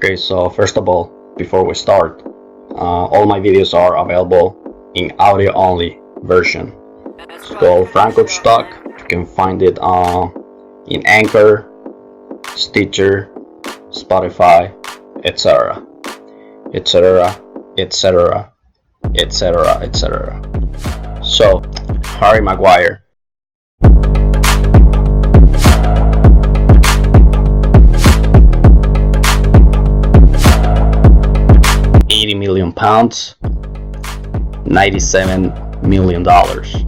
Okay, so first of all, before we start, all my videos are available in audio only version. It's called Franco Stock. You can find it in Anchor, Stitcher, Spotify, etc. etc. etc. etc. etc. So, Harry Maguire. £80 million, $97 million.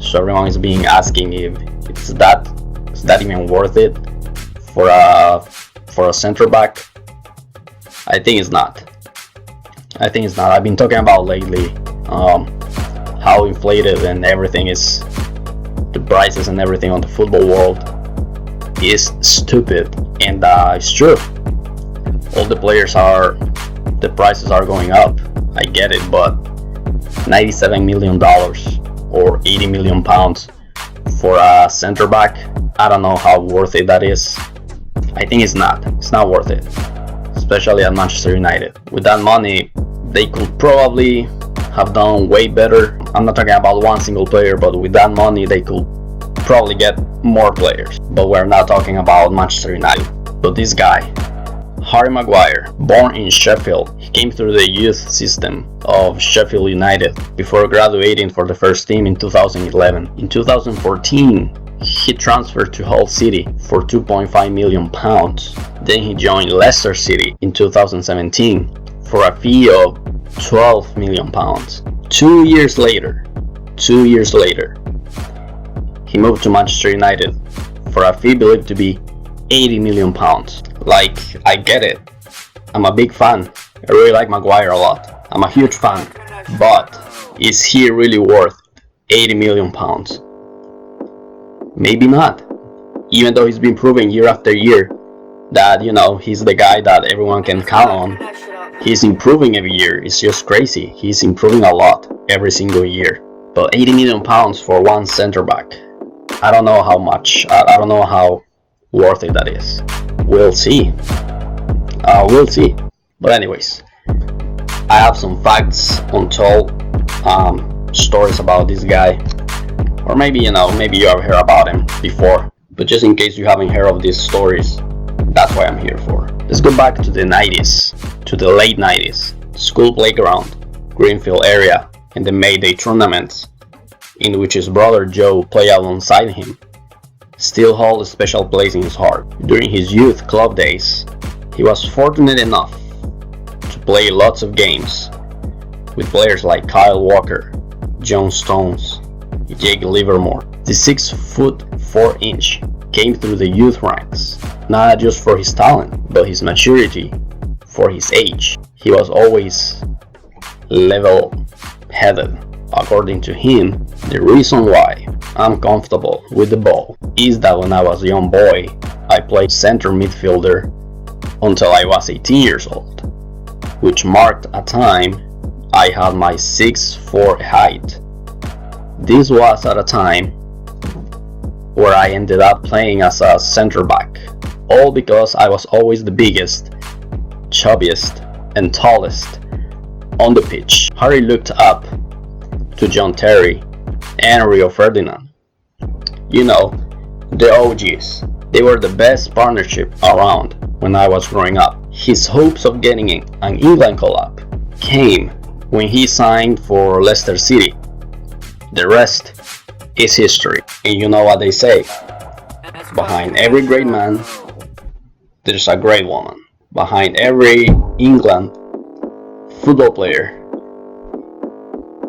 So everyone is being asking if is that even worth it for a center back. I think it's not. I've been talking about lately how inflated and everything is, the prices and everything on the football world is stupid, and it's true. All the prices are going up. I get it, but $97 million or £80 million for a center back, I don't know how worth it that is. I think it's not worth it, especially at Manchester United. With that money, they could probably have done way better. I'm not talking about one single player, but with that money, they could probably get more players. But we're not talking about Manchester United. But this guy, Harry Maguire, born in Sheffield, he came through the youth system of Sheffield United before graduating for the first team in 2011. In 2014, he transferred to Hull City for £2.5 million. Then he joined Leicester City in 2017 for a fee of £12 million. 2 years later, he moved to Manchester United for a fee believed to be £80 million. Like, I get it. I'm a big fan. I really like Maguire a lot. I'm a huge fan. But is he really worth £80 million? Maybe not. Even though he's been proving year after year that, he's the guy that everyone can count on. He's improving every year. It's just crazy. He's improving a lot every single year. But £80 million for one center back, I don't know how much. I don't know how worth it that is. We'll see. But anyways, I have some facts, untold stories about this guy, or maybe you have heard about him before. But just in case you haven't heard of these stories, that's why I'm here for. Let's go back to the 90s, to the late 90s. School playground, Greenfield area, and the Mayday tournaments, in which his brother Joe played alongside him, still hold a special place in his heart. During his youth club days, he was fortunate enough to play lots of games with players like Kyle Walker, John Stones, Jake Livermore. The 6'4" came through the youth ranks, not just for his talent, but his maturity for his age. He was always level-headed. According to him, the reason why I'm comfortable with the ball is that when I was a young boy, I played center midfielder until I was 18 years old, which marked a time I had my 6'4" height. This was at a time where I ended up playing as a center back, all because I was always the biggest, chubbiest, and tallest on the pitch. Harry looked up to John Terry and Rio Ferdinand. The OGs. They were the best partnership around when I was growing up. His hopes of getting an England call-up came when he signed for Leicester City. The rest is history. And you know what they say, behind every great man, there's a great woman. Behind every England football player,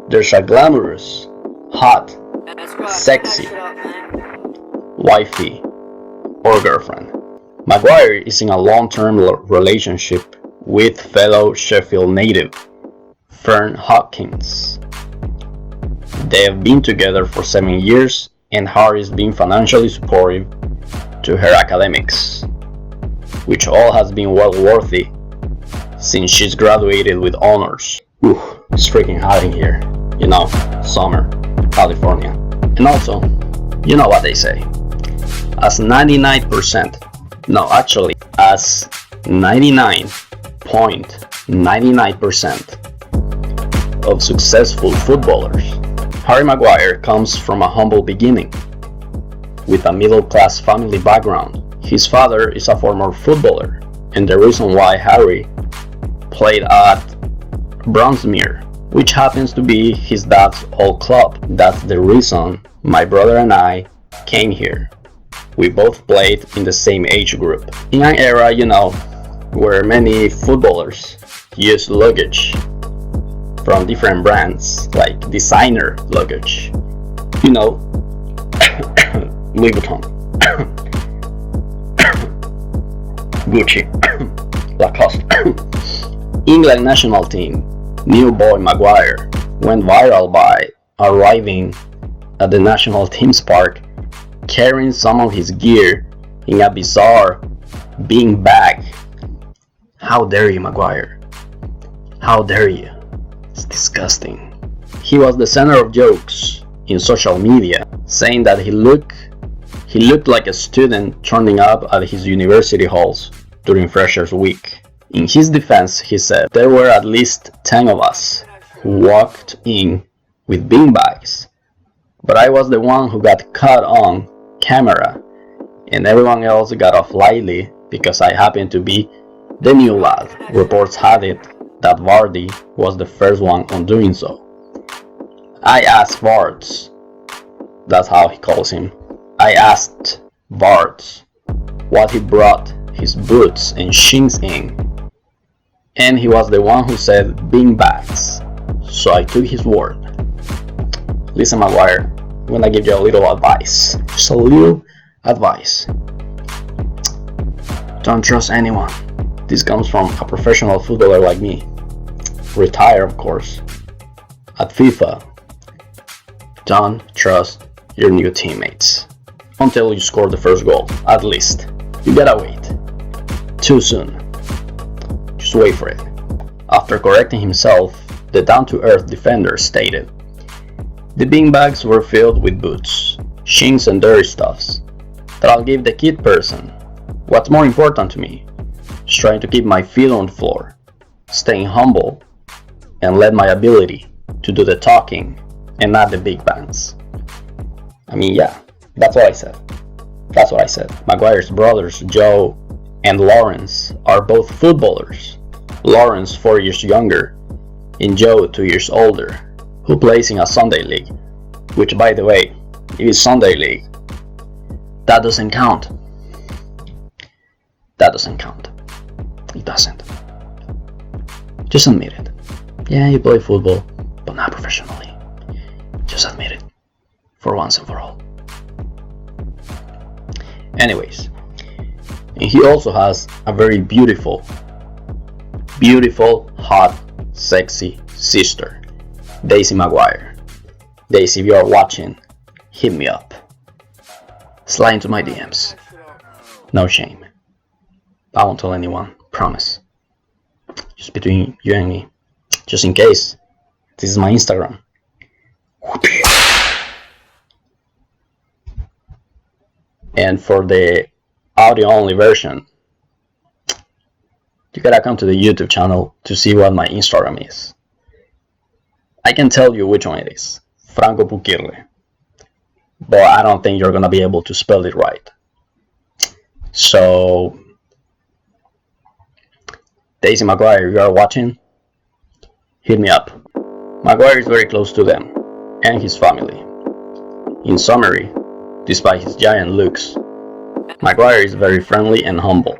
there's a glamorous, hot, sexy wifey or girlfriend. Maguire is in a long-term relationship with fellow Sheffield native Fern Hopkins. They have been together for 7 years, and Harry's been financially supportive to her academics, which all has been well worthy since she's graduated with honors. It's freaking hot in here. Summer, California. And also, you know what they say. As 99% 99.99% of successful footballers. Harry Maguire comes from a humble beginning, with a middle-class family background. His father is a former footballer, and the reason why Harry played at Bronsmere, which happens to be his dad's old club. That's the reason my brother and I came here. We both played in the same age group. In an era, where many footballers use luggage from different brands, like designer luggage. Louis Vuitton, Gucci, Lacoste. England national team, new boy Maguire, went viral by arriving at the national team's park carrying some of his gear in a bizarre bean bag. How dare you, Maguire? How dare you? It's disgusting. He was the center of jokes in social media, saying that he looked like a student turning up at his university halls during Freshers Week. In his defense, he said, there were at least 10 of us who walked in with beanbags, but I was the one who got caught on camera, and everyone else got off lightly because I happened to be the new lad. Reports had it that Vardy was the first one on doing so. I asked Vards, that's how he calls him, I asked Vards what he brought his boots and shins in, and he was the one who said beanbags, so I took his word. Listen, Maguire, I'm gonna give you a little advice, just a little advice. Don't trust anyone. This comes from a professional footballer like me, retired of course, at FIFA. Don't trust your new teammates until you score the first goal, at least. You gotta wait. Too soon. Just wait for it. After correcting himself, the down-to-earth defender stated, the beanbags were filled with boots, shins and dirty stuffs that I'll give the kid person. What's more important to me is trying to keep my feet on the floor, staying humble, and let my ability to do the talking and not the big bands. I mean, yeah, that's what I said. That's what I said. Maguire's brothers, Joe and Lawrence, are both footballers. Lawrence 4 years younger and Joe 2 years older, who plays in a Sunday league, which, by the way, if it's Sunday league, that doesn't count. That doesn't count. It doesn't. Just admit it. Yeah, you play football, but not professionally. Just admit it, for once and for all. Anyways, and he also has a very beautiful, hot, sexy sister, Daisy Maguire. Daisy, if you are watching, hit me up. Slide into my DMs. No shame. I won't tell anyone, promise. Just between you and me. Just in case. This is my Instagram. And for the audio only version, you gotta come to the YouTube channel to see what my Instagram is. I can tell you which one it is. Franco Pukirle. But I don't think you're gonna be able to spell it right. So, Daisy Maguire, if you are watching, hit me up. Maguire is very close to them and his family. In summary, despite his giant looks, Maguire is very friendly and humble.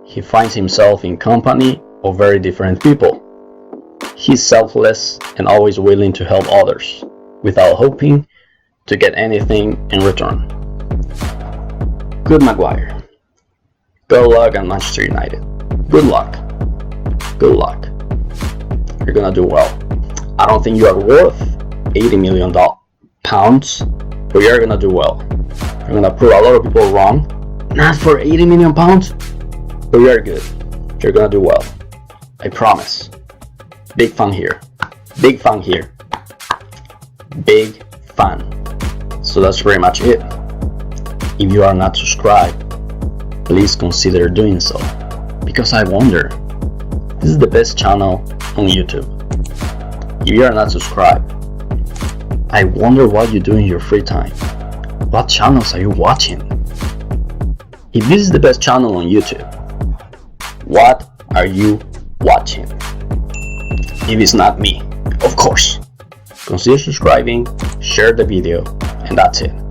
He finds himself in company of very different people. He's selfless and always willing to help others, without hoping to get anything in return. Good Maguire. Good luck at Manchester United. Good luck. Good luck. You're gonna do well. I don't think you are worth £80 million, but you're gonna do well. You're gonna prove a lot of people wrong. Not for £80 million, but you're good. You're gonna do well. I promise. Big fun here. Big fun here. Big fun. So that's pretty much it. If you are not subscribed, please consider doing so. Because I wonder, This is the best channel on YouTube. If you are not subscribed, I wonder what you do in your free time. What channels are you watching? If this is the best channel on YouTube, what are you watching? If it's not me, of course. Consider subscribing, share the video, and that's it.